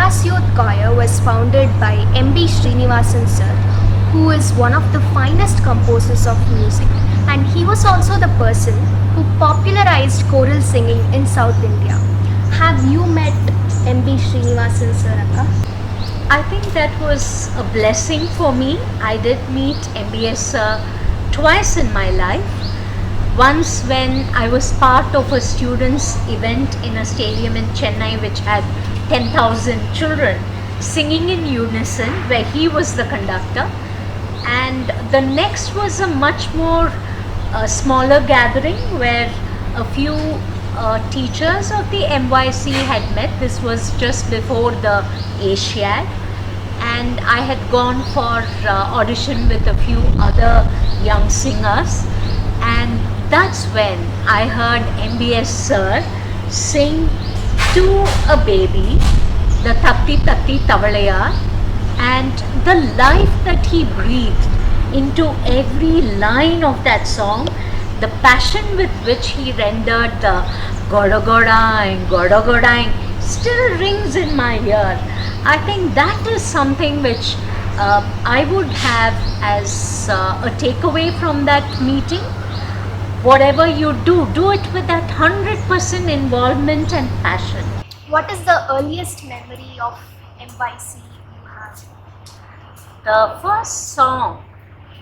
Madras Youth Choir was founded by MB Srinivasan sir, who is one of the finest composers of music, and he was also the person who popularized choral singing in South India. Have you met MB Srinivasan sir, Akka? I think that was a blessing for me. I did meet MBS twice in my life. Once when I was part of a students' event in a stadium in Chennai which had 10,000 children singing in unison, where he was the conductor. And the next was a much more smaller gathering where a few teachers of the MYC had met. This was just before the Asiad, and I had gone for audition with a few other young singers, and that's when I heard MBS sir sing to a baby, the Tatti Tatti Tavalaya, and the life that he breathed into every line of that song, the passion with which he rendered the Goda Godaing still rings in my ear. I think that is something which I would have as a takeaway from that meeting. Whatever you do, do it with that 100% involvement and passion. What is the earliest memory of MYC you have? The first song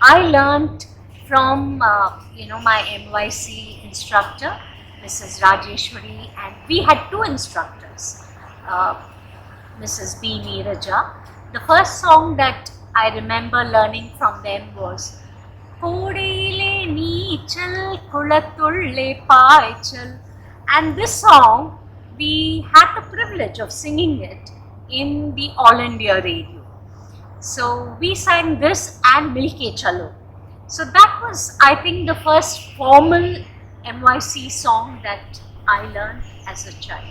I learned from my MYC instructor, Mrs. Rajeshwari, and we had two instructors, Mrs. B. Neeraja. The first song that I remember learning from them was Kodile Neechal Kulatulle Paichal, and this song we had the privilege of singing it in the All India Radio. So we sang this and Milke Chalo. So that was, I think, the first formal MYC song that I learned as a child.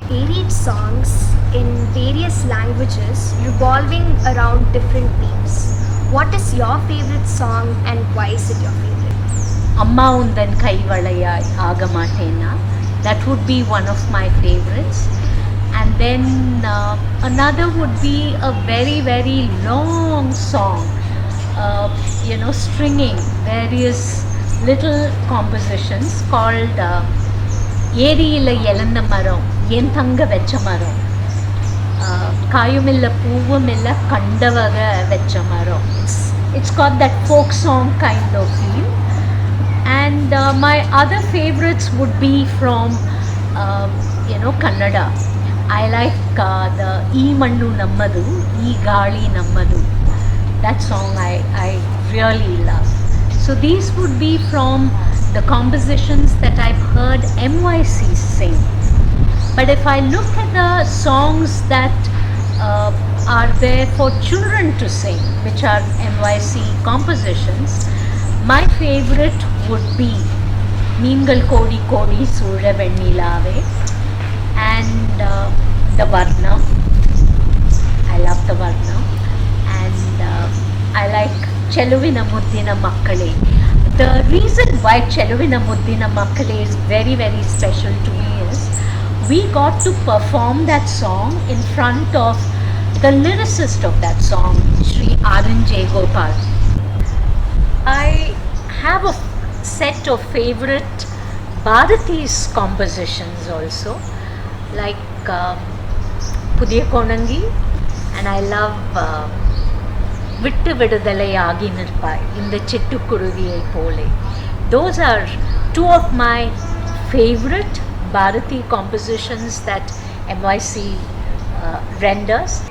Varied songs in various languages revolving around different themes. What is your favorite song and why is it your favorite? Amma Undan Kaivalayai Agamatena. That would be one of my favorites. And then another would be a very, very long song, stringing various little compositions called Yeriyila Yelanda Maram, Yentanga Vecha Maram, Kayumilla Puvumilla Kandavaga Vecha Maram. It's got that folk song kind of feel. And my other favorites would be from Kannada. I like the E Mandu Nammadu, E Gali Nammadu. That song I really love. So these would be from the compositions that I've heard MYC sing. But if I look at the songs that are there for children to sing, which are MYC compositions, my favorite would be Meengal Kodi Kodi Sura Vennilave and the Varna. I love the Varna. And I like Cheluvina Muddina Makkale. The reason why Cheluvina Muddina Makkale is very, very special to me is we got to perform that song in front of the lyricist of that song, Sri R.N.J. Gopal. I have a set of favorite Bharati's compositions also, like Pudiya Konangi, and I love Vittu Vidudalai Agi Nirpai, in the Chittu Kuruviyai Pole. Those are two of my favorite Bharati compositions that MYC renders.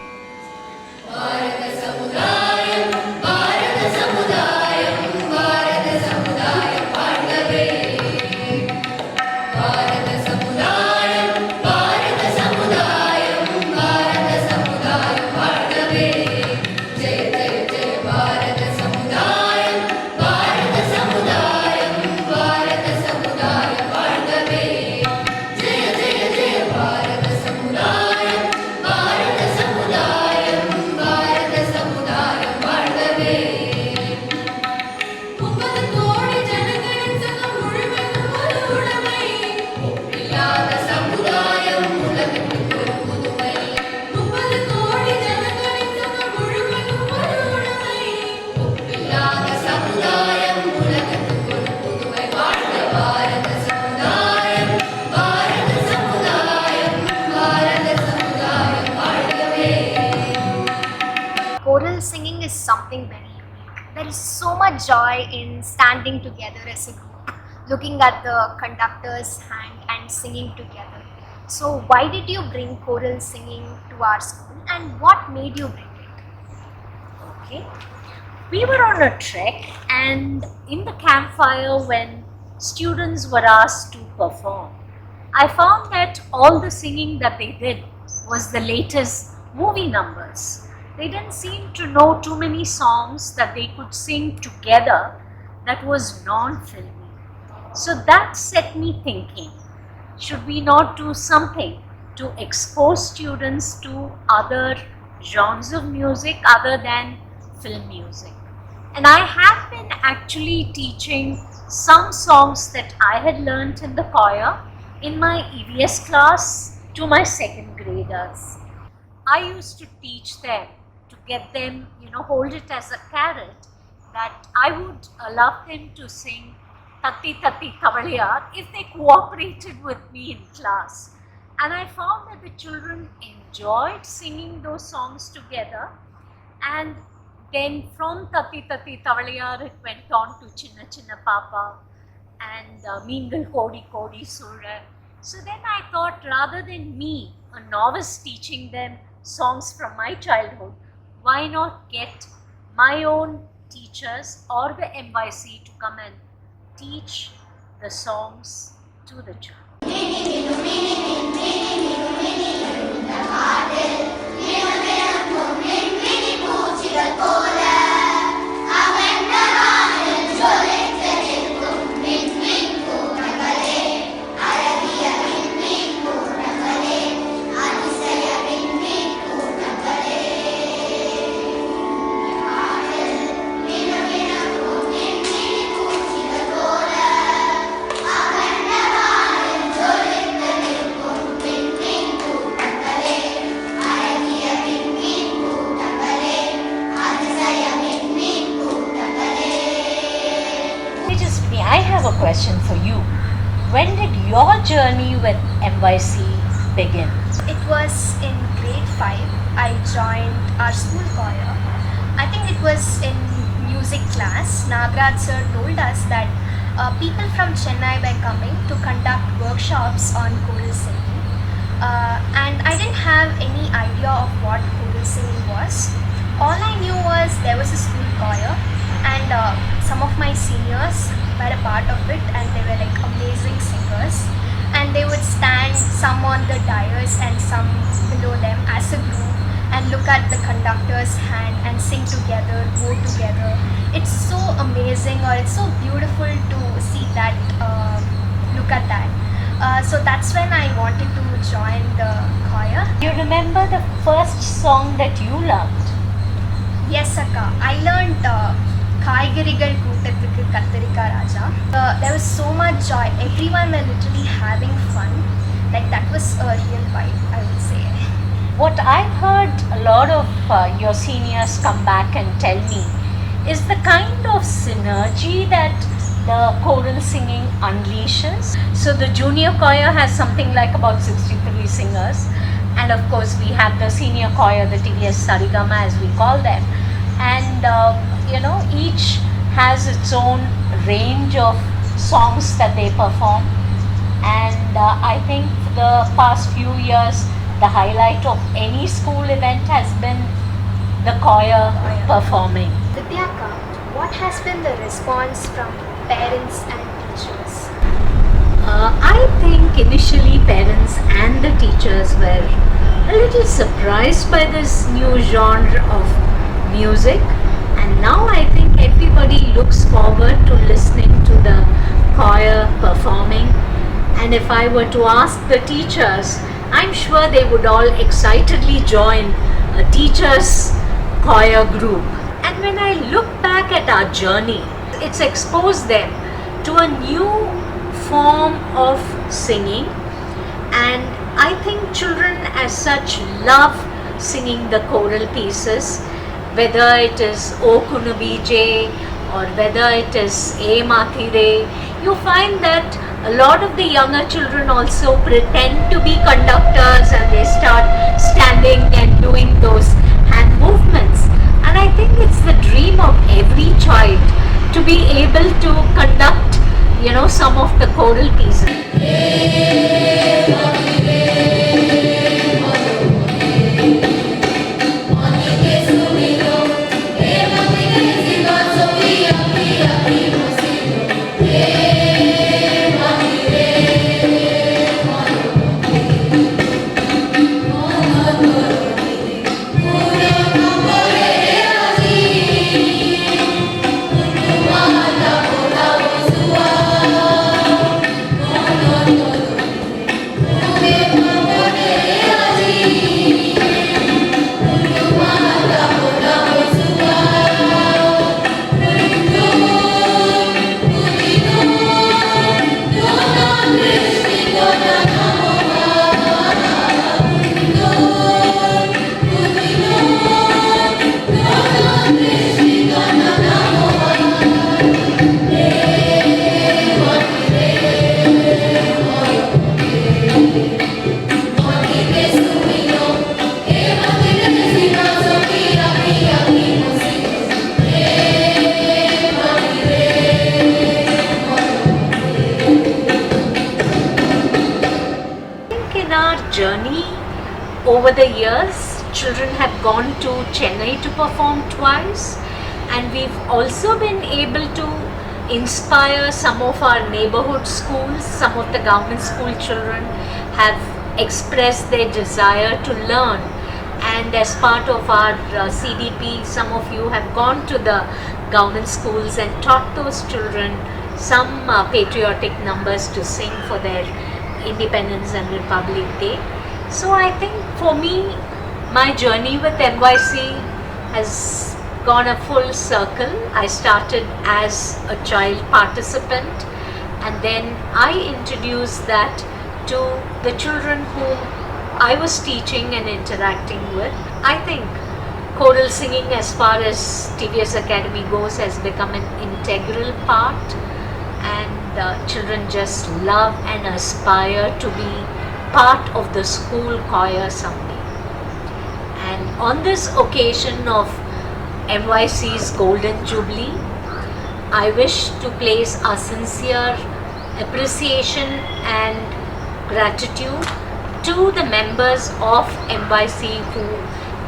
There is so much joy in standing together as a group, looking at the conductor's hand and singing together. So why did you bring choral singing to our school and what made you bring it? Okay. We were on a trek, and in the campfire, when students were asked to perform, I found that all the singing that they did was the latest movie numbers. They didn't seem to know too many songs that they could sing together that was non-filmy. So that set me thinking, should we not do something to expose students to other genres of music other than film music? And I have been actually teaching some songs that I had learnt in the choir in my EVS class to my second graders. I used to teach them to get them, hold it as a carrot, that I would allow them to sing Tatti Tatti Kavaliyar if they cooperated with me in class. And I found that the children enjoyed singing those songs together, and then from Tatti Tatti Tavaliyar it went on to Chinna Chinna Papa and Mingal Kodi Kodi Sura. So then I thought, rather than me, a novice, teaching them songs from my childhood, why not get my own teachers or the MYC to come and teach the songs to the children. I have a question for you. When did your journey with MYC begin? It was in grade 5. I joined our school choir. I think it was in music class. Nagraj sir told us that people from Chennai were coming to conduct workshops on choral singing. And I didn't have any idea of what choral singing was. All I knew was there was a school choir, and some of my seniors were a part of it, and they were like amazing singers, and they would stand some on the dais and some below them as a group and look at the conductor's hand and sing together, go together. It's so amazing, or it's so beautiful to see that, look at that. So that's when I wanted to join the choir. You remember the first song that you loved? Yes, Akka. I learned Kaigarigal Kootathukku Katharika Raja. There was so much joy. Everyone were literally having fun. Like, that was a real vibe, I would say. What I've heard a lot of your seniors come back and tell me is the kind of synergy that the choral singing unleashes. So the junior choir has something like about 63 singers, and of course we have the senior choir, the TVS Sarigama as we call them, and each has its own range of songs that they perform. And I think for the past few years, the highlight of any school event has been the choir performing. Vidyaka, what has been the response from parents and teachers? I think initially parents and the teachers were a little surprised by this new genre of music, and now I think everybody looks forward to listening to the choir performing. And if I were to ask the teachers, I'm sure they would all excitedly join a teachers' choir group. And when I look back at our journey, it's exposed them to a new form of singing, and I think children as such love singing the choral pieces, whether it is O Kunubije or whether it is E Matire. You find that a lot of the younger children also pretend to be conductors, and they start standing and doing those hand movements. And I think it's the dream of every child to be able to conduct, some of the choral pieces. In our journey over the years, children have gone to Chennai to perform twice, and we've also been able to inspire some of our neighborhood schools. Some of the government school children have expressed their desire to learn, and as part of our CDP, some of you have gone to the government schools and taught those children some patriotic numbers to sing for their Independence and Republic Day. So I think for me, my journey with MYC has gone a full circle. I started as a child participant, and then I introduced that to the children whom I was teaching and interacting with. I think choral singing, as far as TVS Academy goes, has become an integral part, and children just love and aspire to be part of the school choir someday. And on this occasion of MYC's Golden Jubilee, I wish to place our sincere appreciation and gratitude to the members of MYC who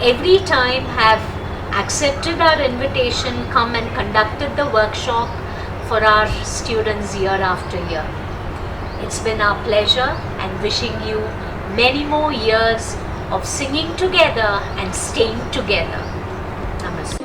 every time have accepted our invitation, come and conducted the workshop for our students year after year. It's been our pleasure, and wishing you many more years of singing together and staying together. Namaste.